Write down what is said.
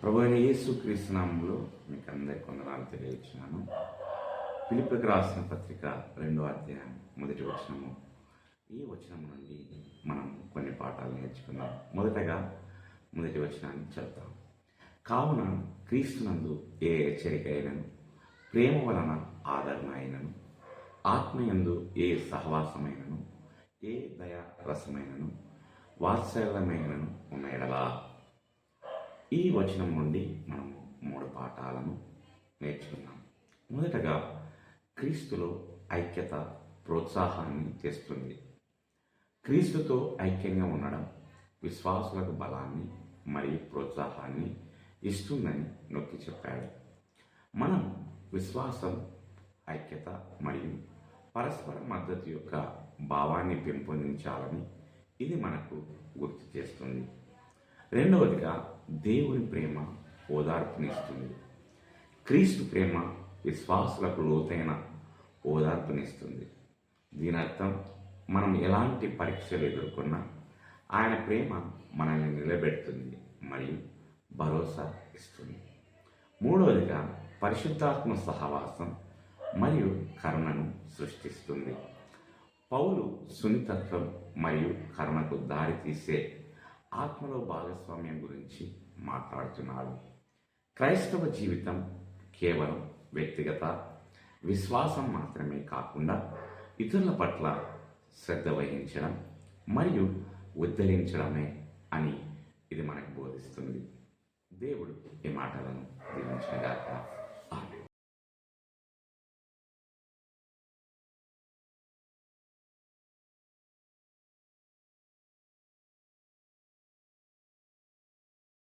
ప్రభువైన యేసుక్రీస్తు నామములో మీకు అందరికీ వందనాలు తెలియజేస్తున్నాను. ఫిలిప్పీయులకు రాసిన పత్రిక 2వ అధ్యాయం 1వ వచనము. ఈ వచనం నుండి మనం కొన్ని పాఠాలు నేర్చుకుందాం. మొదటగా 1వ వచనాన్ని చదువుతాం. కావున క్రీస్తునందు ఏ హెచ్చరిక అయినను, ప్రేమ వలన ఆదరణ అయినను, ఆత్మయందు ఏ సహవాసమైనను, ఏ దయా రసమైనను, వాత్సల్యమైనను ఉన్న ఎడలా. ఈ వచనం నుండి మనము 3 పాఠాలను నేర్చుకున్నాం. మొదటగా క్రీస్తులో ఐక్యత ప్రోత్సాహాన్ని తెస్తుంది. క్రీస్తుతో ఐక్యంగా ఉండడం విశ్వాసులకు బలాన్ని మరియు ప్రోత్సాహాన్ని ఇస్తుందని నొక్కి చెప్పాడు. మనం విశ్వాసం, ఐక్యత మరియు పరస్పర మద్దతు యొక్క భావాన్ని పెంపొందించాలని ఇది మనకు గుర్తు చేస్తుంది. రెండవదిగా దేవుని ప్రేమ ఓదార్పునిస్తుంది. క్రీస్తు ప్రేమ విశ్వాసులకు లోతైన ఓదార్పునిస్తుంది. దీని అర్థం మనం ఎలాంటి పరీక్షలు ఎదుర్కొన్నా ఆయన ప్రేమ మనల్ని నిలబెడుతుంది మరియు భరోసా ఇస్తుంది. మూడవదిగా పరిశుద్ధాత్మ సహవాసం మరియు కరుణను సృష్టిస్తుంది. పౌలు సున్నితత్వం మరియు కరుణకు దారితీసే ఆత్మలో భాగస్వామ్యం గురించి మాట్లాడుతున్నాడు. క్రైస్తవ జీవితం కేవలం వ్యక్తిగత విశ్వాసం మాత్రమే కాకుండా ఇతరుల పట్ల శ్రద్ధ వహించడం మరియు ఉద్ధరించడమే అని ఇది మనకు బోధిస్తుంది. దేవుడు ఈ మాటలను దీవించుగాక.